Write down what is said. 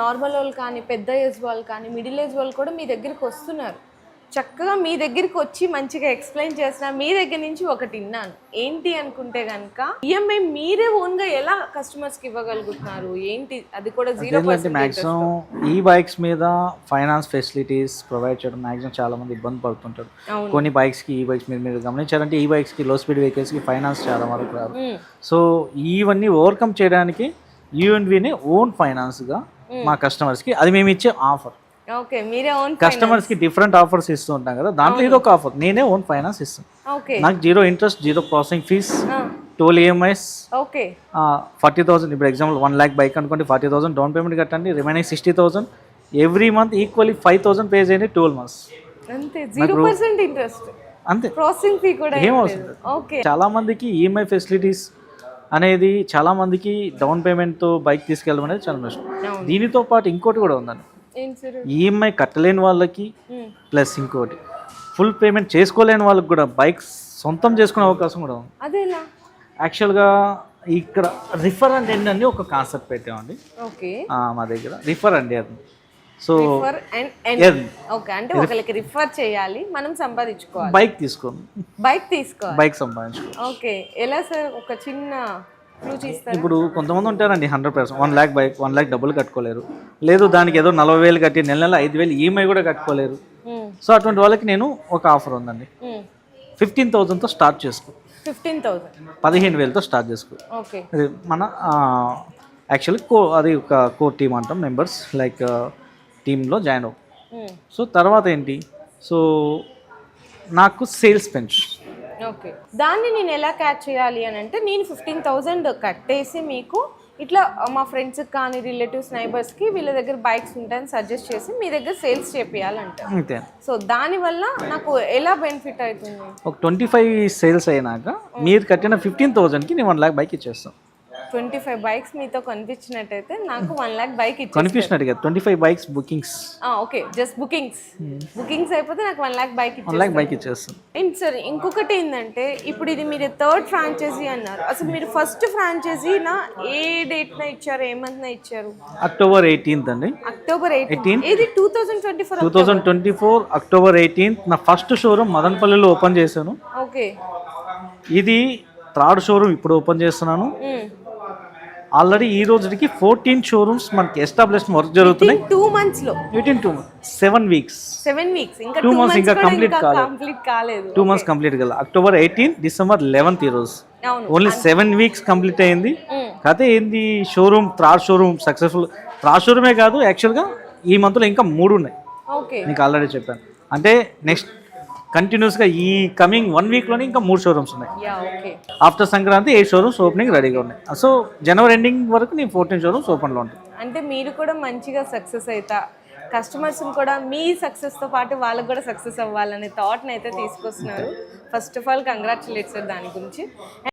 Normal వాళ్ళు కానీ, పెద్ద ఏజ్ వాళ్ళు కానీ, మిడిల్ ఏజ్ వాళ్ళు కూడా మీ దగ్గరికి వస్తున్నారు. చక్కగా మీ దగ్గరికి వచ్చి మంచిగా ఎక్స్ప్లెయిన్ చేసిన మీ దగ్గర నుంచి ఒకటి విన్నాను. ఏంటి అనుకుంటే కనుక ఈఎంఐ మీరే ఓన్గా ఎలా కస్టమర్స్కి ఇవ్వగలుగుతున్నారు ఏంటి, అది కూడా 0%. మ్యాక్సిమం ఈ బైక్స్ మీద ఫైనాన్స్ ఫెసిలిటీస్ ప్రొవైడ్ చేయడం మ్యాక్సిమం చాలా మంది ఇబ్బంది పడుతుంటారు. కొన్ని బైక్స్కి ఈ బైక్స్ మీరు గమనించారంటే ఈ బైక్స్కి లో స్పీడ్ వెహికల్స్కి ఫైనాన్స్ చాలా వరకు రాదు. సో ఇవన్నీ ఓవర్కమ్ చేయడానికి యూఎన్విని ఓన్ ఫైనాన్స్గా మా కస్టమర్స్కి, అది మేము ఇచ్చే ఆఫర్. ఓకే, మీరే ఓన్ కస్టమర్స్ కి డిఫరెంట్ ఆఫర్స్ ఇస్తూ ఉంటాం కదా, దాంట్లో ఇది ఒక ఆఫర్. నేనే ఓన్ ఫైనాన్స్ ఇస్తాను. ఓకే, నాకు 0 interest, 0 processing fees, 12 EMIs. Okay, 40,000. ఇప్పుడు ఎగ్జాంపుల్ 1 lakh బైక్ అనుకోండి, 40,000 డౌన్ పేమెంట్ కట్టండి, remaining 60,000 every month equally 5,000 pay చేయండి 12 months. అంతే, 0% ఇంట్రెస్ట్, అంతే, ప్రాసెసింగ్ ఫీ కూడా ఏం అవసరం. ఓకే, చాలా మందికి ఈఎంఐ ఫెసిలిటీస్ అనేది, చాలా మందికి డౌన్ పేమెంట్తో బైక్ తీసుకెళ్ళడం అనేది చాలా నష్టం. దీనితో పాటు ఇంకోటి కూడా ఉందండి, ఈఎంఐ కట్టలేని వాళ్ళకి ప్లస్ ఇంకోటి ఫుల్ పేమెంట్ చేసుకోలేని వాళ్ళకి కూడా బైక్ సొంతం చేసుకునే అవకాశం కూడా ఉంది. అదేలా యాక్చువల్గా ఇక్కడ రిఫర్ అండ్ ఎండ్ అని ఒక కాన్సెప్ట్ పెట్టామండి. ఓకే, మా దగ్గర refer and earn. So okay, అంటే ఒకరికి రిఫర్ చేయాలి, మనం సంపాదించుకోవాలి. బైక్ తీసుకోండి, బైక్ సంపాదించుకోవాలి. ఓకే, ఎలా సార్, ఒక చిన్న ఇప్పుడు కొంతమంది ఉంటారండి 100% 1 lakh బైక్, 1 lakh డబ్బులు కట్టుకోలేరు, లేదు దానికి ఏదో 40,000 కట్టి నెల 5,000 ఈఎంఐ కూడా కట్టుకోలేరు. సో అటువంటి వాళ్ళకి నేను ఒక ఆఫర్ ఉందండి, 15,000తో స్టార్ట్ చేసుకో. 15,000తో స్టార్ట్ చేసుకో. అది మన యాక్చువల్లీ అది ఒక కోర్ టీమ్ అంటాం, మెంబర్స్ లైక్ టీంలో జాయిన్ అవ్వు. సో తర్వాత ఏంటి, సో నాకు సేల్స్ పెంచు. ఓకే, దాన్ని నేను ఎలా క్యాచ్ చేయాలి అని అంటే, నేను 15,000 కట్టేసి మీకు ఇట్లా మా ఫ్రెండ్స్కి కానీ, రిలేటివ్స్, నైబర్స్కి వీళ్ళ దగ్గర బైక్స్ ఉంటాయని సజెస్ట్ చేసి మీ దగ్గర సేల్స్ చేయాలంటే, అంతే. సో దానివల్ల నాకు ఎలా బెనిఫిట్ అవుతుంది? ఒక 25 సేల్స్ అయినాక మీరు కట్టిన 15,000కి నేను 1 lakh బైక్ ఇచ్చేస్తాను. 25 బైక్స్ మీతో కనిపించినట్టయితే నాకు 1 lakh బైక్ కనిపించినట్టుగా 25 bikes bookings. Okay, just bookings అయిపోతే నాకు 1 lakh బైక్ ఇచ్చేస్తాను. ఏంటి సార్, ఇంకొకటి ఏంటంటే, ఇప్పుడు ఇది మీరు 3rd ఫ్రాంచైజీ అన్నారు, అసలు మీరు ఫస్ట్ ఫ్రాంచైజీనా ఏ డేట్న ఇచ్చారు, ఏ మంత్న ఇచ్చారు? అక్టోబర్ 18th అండి. అక్టోబర్ 18. ఇది 2024 అక్టోబర్ 18th నా ఫస్ట్ షోరూమ్ మదనపల్లిలో ఓపెన్ చేశాను. ఓకే, ఇది 3rd షోరూమ్ ఇప్పుడు ఓపెన్ చేస్తున్నాను. ఆల్రెడీ ఈ రోజుకి 14 షోరూమ్స్ మనకి ఎస్టాబ్లిష్మెంట్ వర్క్ జరుగుతున్నాయి. 2 months లో 7 weeks, ఇంకా 2 months ఇంకా కంప్లీట్ కాలేదు. 2 months కంప్లీట్ కాలేదు. అక్టోబర్ 18 డిసెంబర్ 11 ఈ రోజు, ఓన్లీ 7 weeks కంప్లీట్ అయింది. కాకపోతే ఏంది, showroom 3rd showroom successful. 3rd షోరూమే కాదు, యాక్చువల్గా ఈ మంత్లో ఇంకా 3 ఉన్నాయి. మీకు ఆల్రెడీ చెప్పాను. అంటే నెక్స్ట్ కంటిన్యూస్గా ఈ కమింగ్ 1 weekలోనే ఇంకా 3 షోరూమ్స్ ఉన్నాయి. ఆఫ్టర్ సంక్రాంతి 8 షోరూమ్స్ ఓపెనింగ్ రెడీగా ఉన్నాయి. సో జనవరి ఎండింగ్ వరకు నేను 14 షోరూమ్స్ ఓపెన్లో ఉంటాయి. అంటే మీరు కూడా మంచిగా సక్సెస్ అవుతా, కస్టమర్స్ని కూడా మీ సక్సెస్తో పాటు వాళ్ళకు కూడా సక్సెస్ అవ్వాలనే థాట్ని అయితే తీసుకొస్తున్నారు. First of all congratulates sir దాని గురించి.